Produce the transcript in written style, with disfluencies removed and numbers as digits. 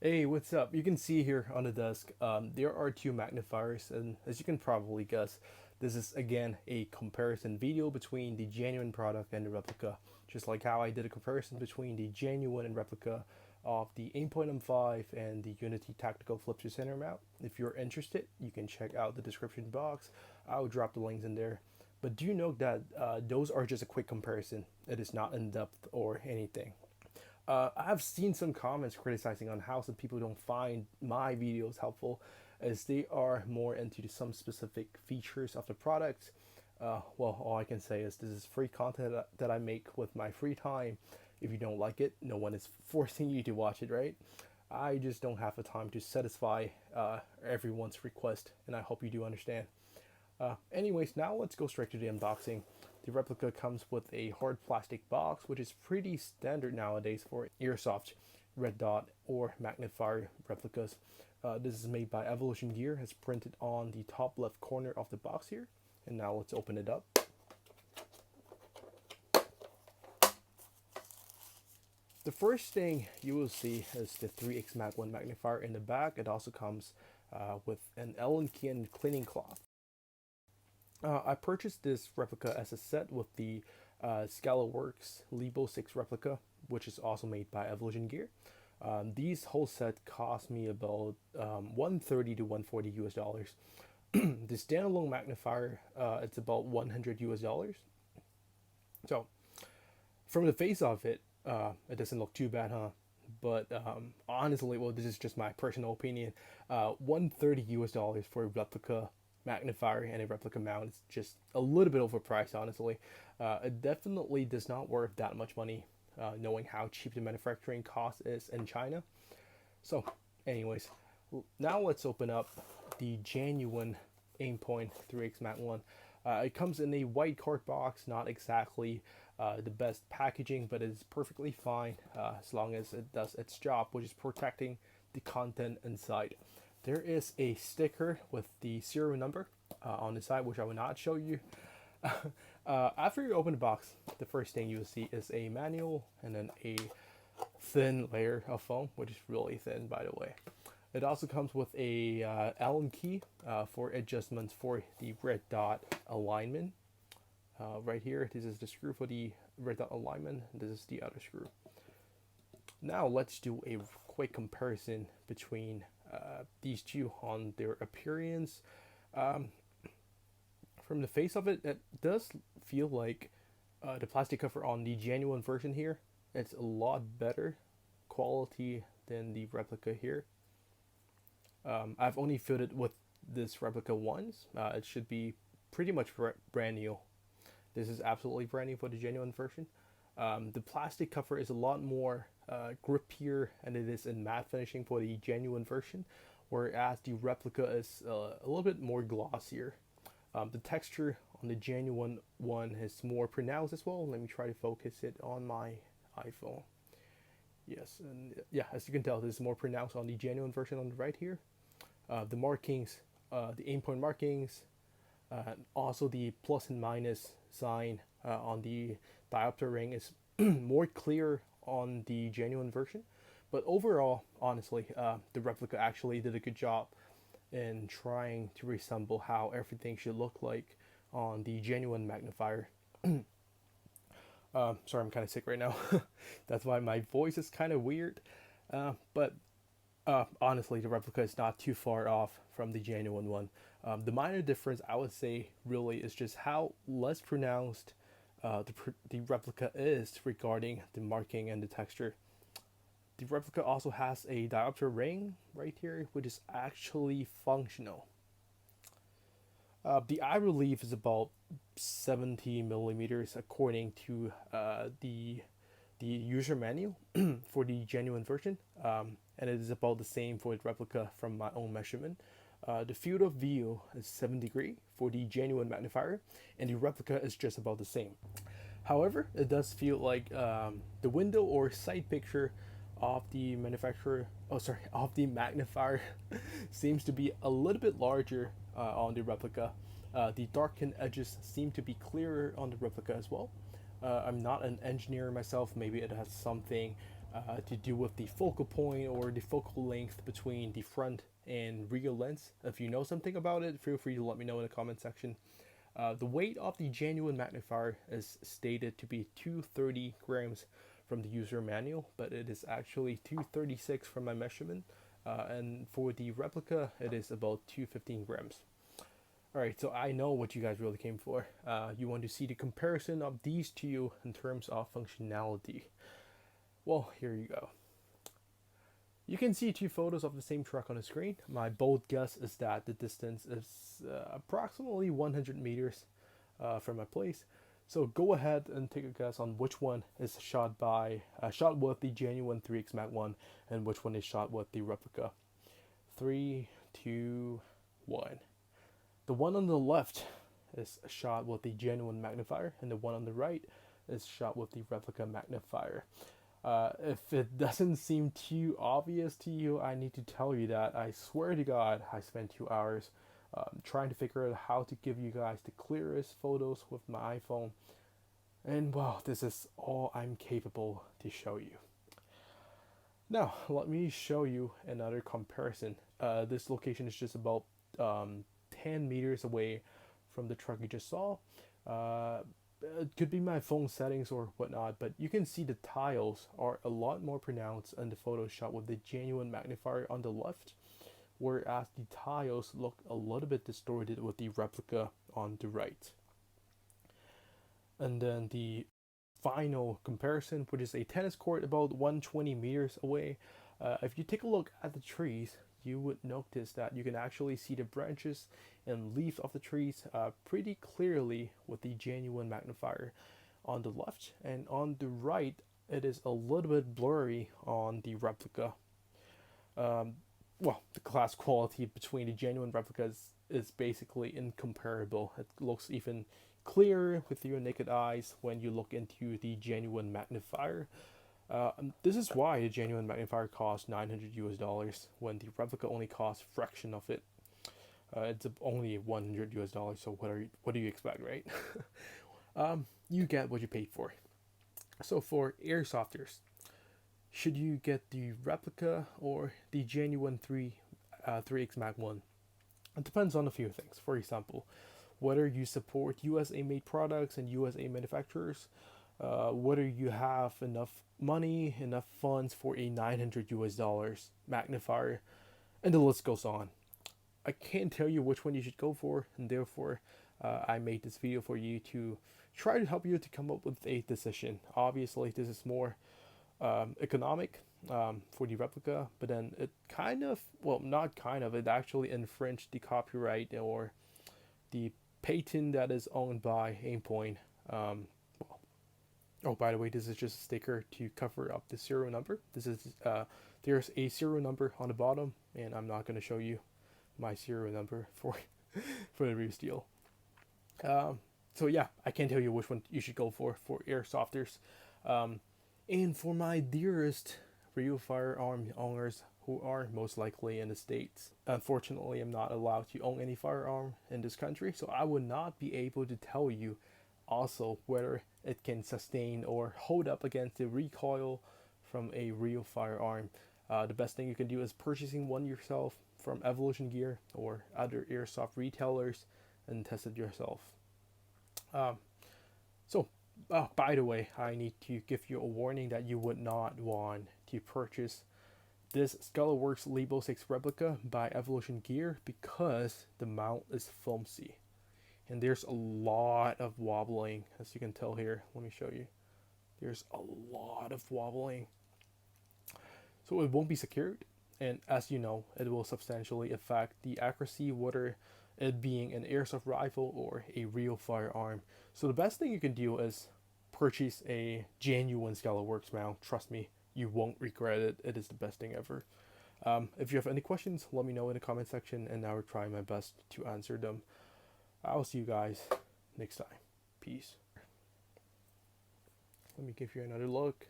Hey, what's up? You can see here on the desk, there are two magnifiers, and as you can probably guess, this is again a comparison video between the genuine product and the replica. Just like how I did a comparison between the genuine and replica of the Aimpoint M5 and the Unity Tactical Flip to Center mount. If you're interested, you can check out the description box. I'll drop the links in there. But do note that those are just a quick comparison. It is not in depth or anything. I've seen some comments criticizing on how some people don't find my videos helpful as they are more into some specific features of the product. Well, all I can say is this is free content that I make with my free time. If you don't like it, no one is forcing you to watch it, right? I just don't have the time to satisfy everyone's request, and I hope you do understand. Anyways, now let's go straight to the unboxing. The replica comes with a hard plastic box, which is pretty standard nowadays for Airsoft, Red Dot, or Magnifier replicas. This is made by Evolution Gear. It's printed on the top left corner of the box here. And now let's open it up. The first thing you will see is the 3XMag-1 magnifier in the back. It also comes with an Allen key and cleaning cloth. I purchased this replica as a set with the ScalaWorks Lebo 6 replica, which is also made by Evolution Gear. These whole set cost me about 130 to 140 US dollars. The standalone magnifier, it's about 100 US dollars. So, from the face of it, it doesn't look too bad, huh? But honestly, well, this is just my personal opinion. 130 US dollars for a replica magnifier and a replica mount is just a little bit overpriced, honestly. It definitely does not worth that much money, knowing how cheap the manufacturing cost is in China. So, anyways, now let's open up the genuine Aimpoint 3XMag-1. It comes in a white card box, not exactly the best packaging, but it's perfectly fine as long as it does its job, which is protecting the content inside. There is a sticker with the serial number on the side, which I will not show you. After you open the box, the first thing you'll see is a manual and then a thin layer of foam, which is really thin, by the way. It also comes with a Allen key for adjustments for the red dot alignment. Right here, this is the screw for the red dot alignment. This is the other screw. Now let's do a quick comparison between these two on their appearance. From the face of it, it does feel like the plastic cover on the genuine version here, it's a lot better quality than the replica here. I've only filled it with this replica once. It should be pretty much brand new. This is absolutely brand new for the genuine version. The plastic cover is a lot more grippier and it is in matte finishing for the genuine version, whereas the replica is a little bit more glossier. The texture on the genuine one is more pronounced as well. Let me try to focus it on my iPhone. Yes, and yeah, as you can tell, this is more pronounced on the genuine version on the right here. The markings, the Aimpoint markings, also the plus and minus sign on the diopter ring is more clear on the genuine version. But overall, honestly, the replica actually did a good job in trying to resemble how everything should look like on the genuine magnifier. Sorry, I'm kind of sick right now. That's why my voice is kind of weird. But honestly, the replica is not too far off from the genuine one. The minor difference, I would say, really is just how less pronounced the replica is regarding the marking and the texture. The replica also has a diopter ring right here, which is actually functional. The eye relief is about 70 millimeters according to the user manual for the genuine version, and it is about the same for the replica from my own measurement. The field of view is 7 degree for the genuine magnifier, and the replica is just about the same. However, it does feel like the window or side picture of the of the magnifier seems to be a little bit larger on the replica. The darkened edges seem to be clearer on the replica as well. I'm not an engineer myself. Maybe it has something to do with the focal point or the focal length between the front and rear lens. If you know something about it, feel free to let me know in the comment section. The weight of the genuine magnifier is stated to be 230 grams from the user manual, but it is actually 236 from my measurement. And for the replica, it is about 215 grams. Alright, so I know what you guys really came for. You want to see the comparison of these two in terms of functionality. Well, here you go. You can see two photos of the same truck on the screen. My bold guess is that the distance is approximately 100 meters from my place. So go ahead and take a guess on which one is shot with the genuine 3XMag-1 and which one is shot with the replica. 3, 2, 1. The one on the left is shot with the genuine magnifier, and the one on the right is shot with the replica magnifier. If it doesn't seem too obvious to you, I need to tell you that I swear to God, I spent 2 hours trying to figure out how to give you guys the clearest photos with my iPhone. And wow, this is all I'm capable to show you. Now, let me show you another comparison. This location is just about 10 meters away from the truck you just saw. It could be my phone settings or whatnot, but you can see the tiles are a lot more pronounced in the photo shot with the genuine magnifier on the left, whereas the tiles look a little bit distorted with the replica on the right. And then the final comparison, which is a tennis court about 120 meters away. If you take a look at the trees, you would notice that you can actually see the branches and leaves of the trees pretty clearly with the genuine magnifier on the left, and on the right it is a little bit blurry on the replica. Well, the glass quality between the genuine replicas is basically incomparable. It looks even clearer with your naked eyes when you look into the genuine magnifier. This is why the genuine magnifier costs $900 when the replica only costs a fraction of it. It's only $100, so what do you expect, right? You get what you paid for. So for airsofters, should you get the replica or the genuine 3XMag-1? It depends on a few things. For example, whether you support USA made products and USA manufacturers, whether you have enough money, enough funds for a $900 magnifier, and the list goes on. I can't tell you which one you should go for, and therefore I made this video for you to try to help you to come up with a decision. Obviously, this is more economic for the replica, but then it it actually infringed the copyright or the patent that is owned by Aimpoint. Oh, by the way, this is just a sticker to cover up the serial number. There's a serial number on the bottom, and I'm not going to show you my serial number for the real deal. So yeah, I can't tell you which one you should go for airsofters. And for my dearest real firearm owners who are most likely in the States, unfortunately, I'm not allowed to own any firearm in this country, so I would not be able to tell you also whether it can sustain or hold up against the recoil from a real firearm. The best thing you can do is purchasing one yourself from Evolution Gear or other airsoft retailers and test it yourself. By the way, I need to give you a warning that you would not want to purchase this Skullworks Lebo 6 replica by Evolution Gear because the mount is flimsy. And there's a lot of wobbling, as you can tell here. Let me show you. There's a lot of wobbling. So it won't be secured, and as you know, it will substantially affect the accuracy, whether it being an airsoft rifle or a real firearm. So the best thing you can do is purchase a genuine Skullworks mount. Trust me, you won't regret it. It is the best thing ever. If you have any questions, let me know in the comment section, and I will try my best to answer them. I'll see you guys next time. Peace. Let me give you another look.